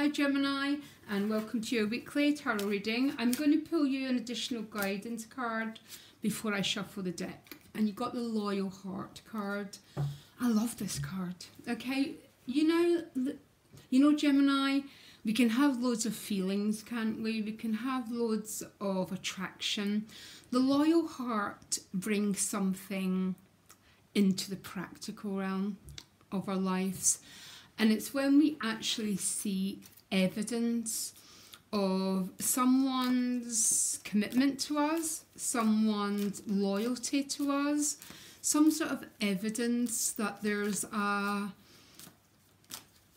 Hello Gemini, and welcome to your weekly tarot reading. I'm going to pull you an additional guidance card before I shuffle the deck. And you got the Loyal Heart card. I love this card. Okay, you know Gemini, we can have loads of feelings, can't we? We can have loads of attraction. The Loyal Heart brings something into the practical realm of our lives. And it's when we actually see evidence of someone's commitment to us, someone's loyalty to us, some sort of evidence that there's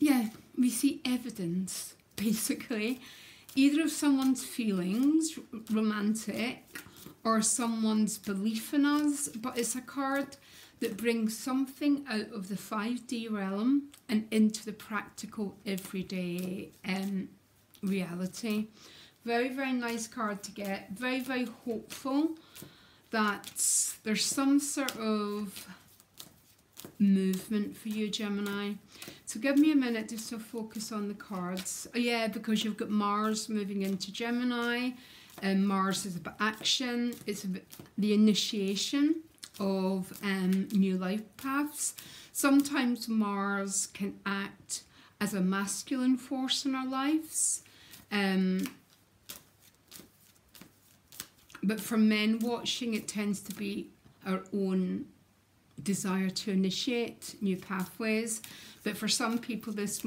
we see evidence, basically, either of someone's feelings, romantic, or someone's belief in us, but it's a card that brings something out of the 5D realm and into the practical everyday reality. Very, very nice card to get. Very, very hopeful that there's some sort of movement for you, Gemini. So give me a minute just to focus on the cards. Oh, yeah, because you've got Mars moving into Gemini, and Mars is about action. It's about the initiation of new life paths. Sometimes Mars can act as a masculine force in our lives, but for men watching, it tends to be our own desire to initiate new pathways. But for some people, this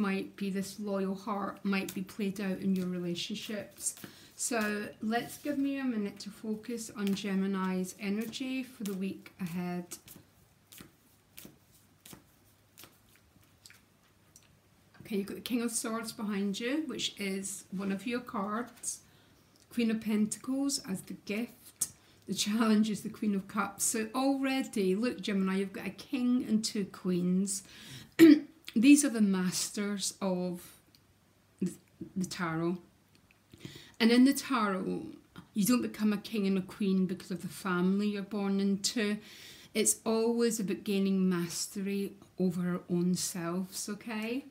loyal heart might be played out in your relationships. So let's give me a minute to focus on Gemini's energy for the week ahead. Okay, you've got the King of Swords behind you, which is one of your cards. Queen of Pentacles as the gift. The challenge is the Queen of Cups. So already, look Gemini, you've got a king and two queens. These are the masters of the tarot. And in the tarot, you don't become a king and a queen because of the family you're born into. It's always about gaining mastery over our own selves, okay?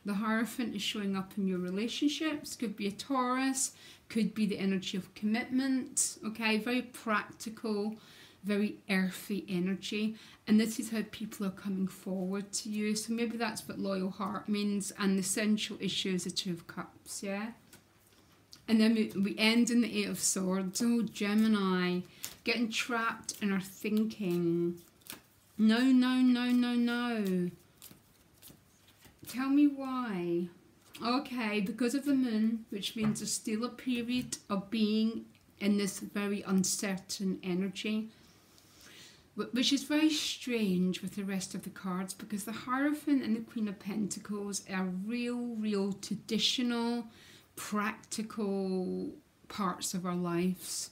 The Hierophant is showing up in your relationships. Could be a Taurus, could be the energy of commitment, okay? Very practical, very earthy energy. And this is how people are coming forward to you. So maybe that's what Loyal Heart means. And the central issue is the Two of Cups, yeah? And then we end in the Eight of Swords. Oh, Gemini, getting trapped in our thinking. No, no, no, no, no. Tell me why. Okay, because of the moon, which means there's still a period of being in this very uncertain energy, which is very strange with the rest of the cards, because the Hierophant and the Queen of Pentacles are real traditional, practical parts of our lives.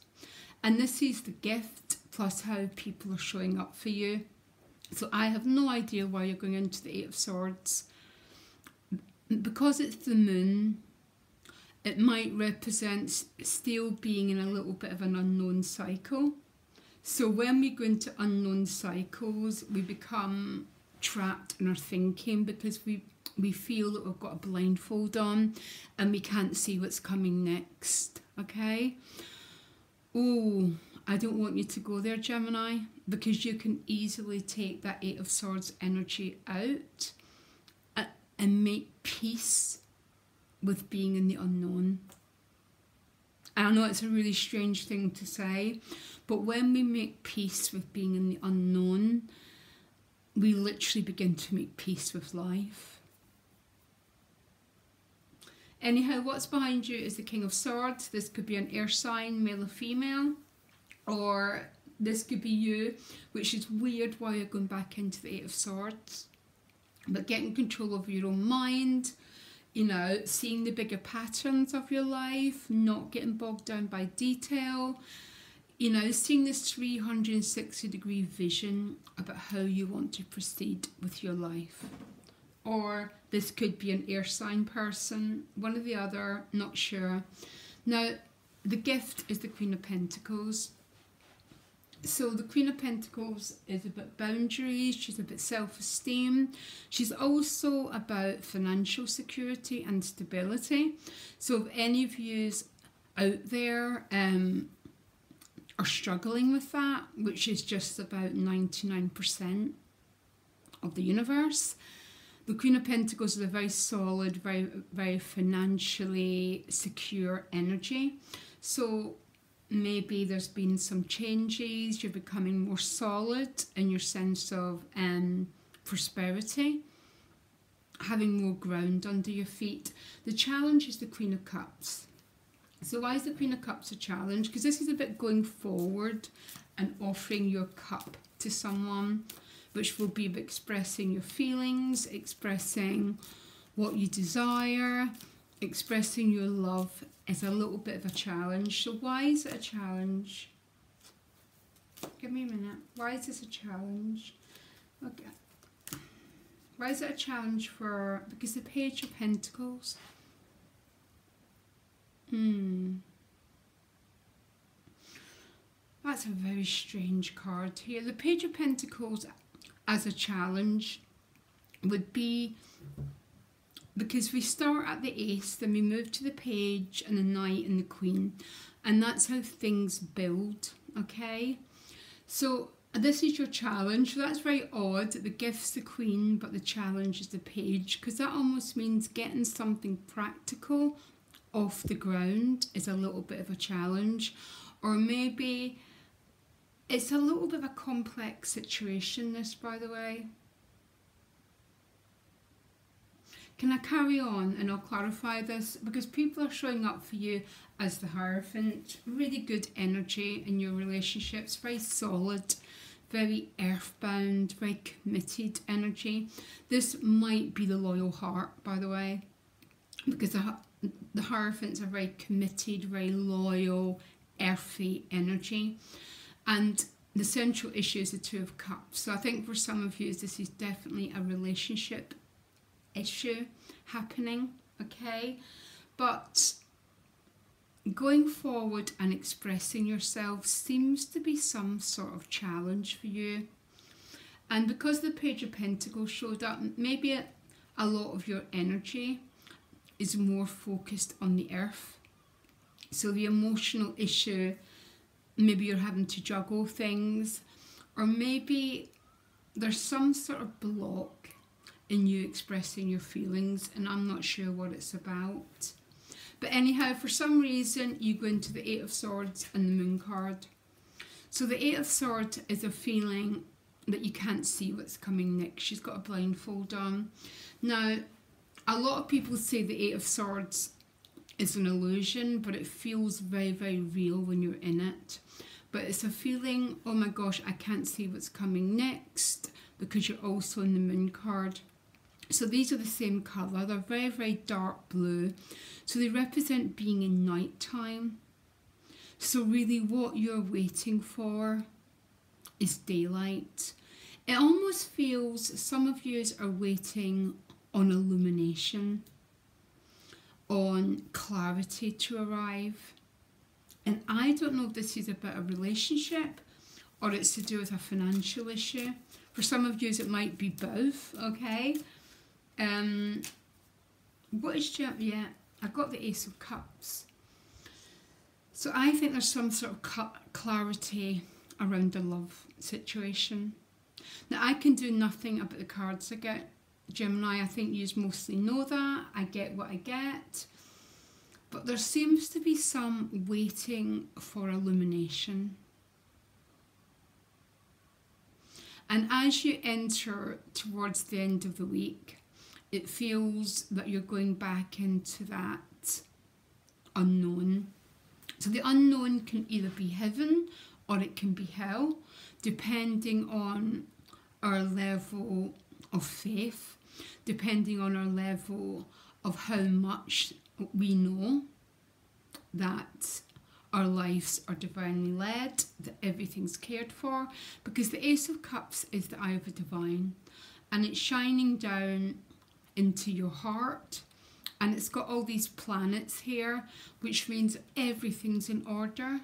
And this is the gift plus how people are showing up for you. So I have no idea why you're going into the Eight of Swords. Because it's the moon, it might represent still being in a little bit of an unknown cycle. So when we go into unknown cycles, we become trapped in our thinking because we feel that we've got a blindfold on and we can't see what's coming next, okay? Oh, I don't want you to go there, Gemini, because you can easily take that Eight of Swords energy out and make peace with being in the unknown. I know it's a really strange thing to say, but when we make peace with being in the unknown, we literally begin to make peace with life. Anyhow, what's behind you is the King of Swords. This could be an air sign, male or female, or this could be you, which is weird why you're going back into the Eight of Swords. But getting control over your own mind, you know, seeing the bigger patterns of your life, not getting bogged down by detail, you know, seeing this 360-degree vision about how you want to proceed with your life. Or this could be an air sign person, one or the other, not sure. Now, the gift is the Queen of Pentacles. So the Queen of Pentacles is about boundaries, she's about self-esteem. She's also about financial security and stability. So if any of yous out there are struggling with that, which is just about 99% of the universe, the Queen of Pentacles is a very solid, very, very financially secure energy. So maybe there's been some changes, you're becoming more solid in your sense of prosperity, having more ground under your feet. The challenge is the Queen of Cups. So why is the Queen of Cups a challenge? Because this is about going forward and offering your cup to someone, which will be about expressing your feelings, expressing what you desire, expressing your love is a little bit of a challenge. So why is it a challenge? Give me a minute. Why is this a challenge? Okay. Why is it a challenge for... Because the Page of Pentacles. That's a very strange card here. The Page of Pentacles as a challenge would be... Because we start at the Ace, then we move to the Page and the Knight and the Queen. And that's how things build, okay? So this is your challenge. So that's very odd. The gift's the Queen, but the challenge is the Page. Because that almost means getting something practical off the ground is a little bit of a challenge. Or maybe it's a little bit of a complex situation, this, by the way. Can I carry on and I'll clarify this? Because people are showing up for you as the Hierophant. Really good energy in your relationships. Very solid, very earthbound, very committed energy. This might be the loyal heart, by the way. Because the Hierophants are very committed, very loyal, earthy energy. And the central issue is the Two of Cups. So I think for some of you, this is definitely a relationship issue happening, okay? But going forward and expressing yourself seems to be some sort of challenge for you. And because the Page of Pentacles showed up, maybe a lot of your energy is more focused on the earth. So the emotional issue, maybe you're having to juggle things, or maybe there's some sort of block in you expressing your feelings, and I'm not sure what it's about. But anyhow, for some reason, you go into the Eight of Swords and the Moon card. So the Eight of Swords is a feeling that you can't see what's coming next. She's got a blindfold on. Now, a lot of people say the Eight of Swords is an illusion, but it feels very, very real when you're in it. But it's a feeling, oh my gosh, I can't see what's coming next, because you're also in the Moon card. So these are the same colour. They're very, very dark blue. So they represent being in night time. So really what you're waiting for is daylight. It almost feels some of you are waiting on illumination, on clarity to arrive. And I don't know if this is about a relationship or it's to do with a financial issue. For some of you it might be both, okay? What is yeah, I got the Ace of Cups. So I think there's some sort of clarity around the love situation. Now I can do nothing about the cards I get, Gemini. I think you mostly know that. I get what I get. But there seems to be some waiting for illumination. And as you enter towards the end of the week, it feels that you're going back into that unknown. So the unknown can either be heaven or it can be hell, depending on our level of faith, depending on our level of how much we know that our lives are divinely led, that everything's cared for, because the Ace of Cups is the eye of the divine, and it's shining down into your heart, and it's got all these planets here, which means everything's in order.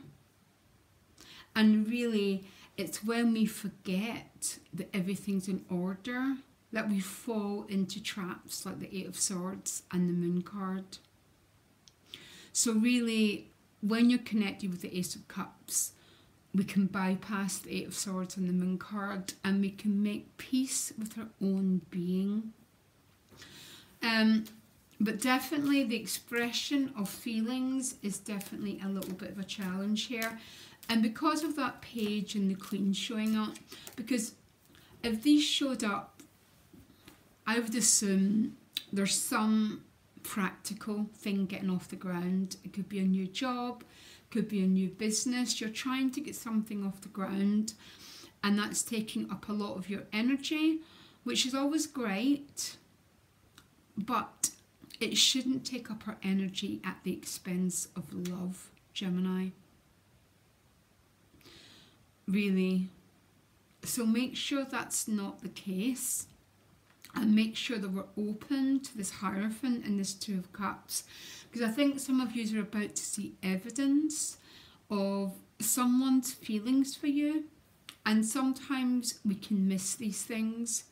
And really, it's when we forget that everything's in order that we fall into traps like the Eight of Swords and the Moon card. So really, when you're connected with the Ace of Cups, we can bypass the Eight of Swords and the Moon card, and we can make peace with our own being. But definitely the expression of feelings is definitely a little bit of a challenge here. And because of that page and the Queen showing up, because if these showed up, I would assume there's some practical thing getting off the ground. It could be a new job, could be a new business. You're trying to get something off the ground, and that's taking up a lot of your energy, which is always great, but it shouldn't take up our energy at the expense of love, Gemini. Really. So make sure that's not the case, and make sure that we're open to this Hierophant and this Two of Cups, because I think some of you are about to see evidence of someone's feelings for you, and sometimes we can miss these things.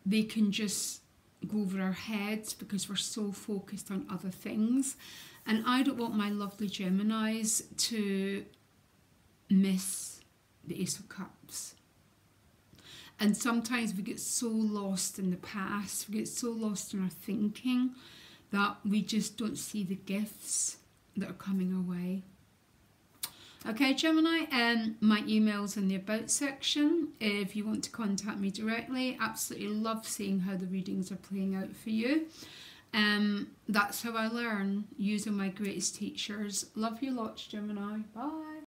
They can just go over our heads because we're so focused on other things, and I don't want my lovely Geminis to miss the Ace of Cups. And sometimes we get so lost in the past, we get so lost in our thinking that we just don't see the gifts that are coming our way. Okay, Gemini, my email's in the About section if you want to contact me directly. Absolutely love seeing how the readings are playing out for you. That's how I learn, using my greatest teachers. Love you lots, Gemini. Bye.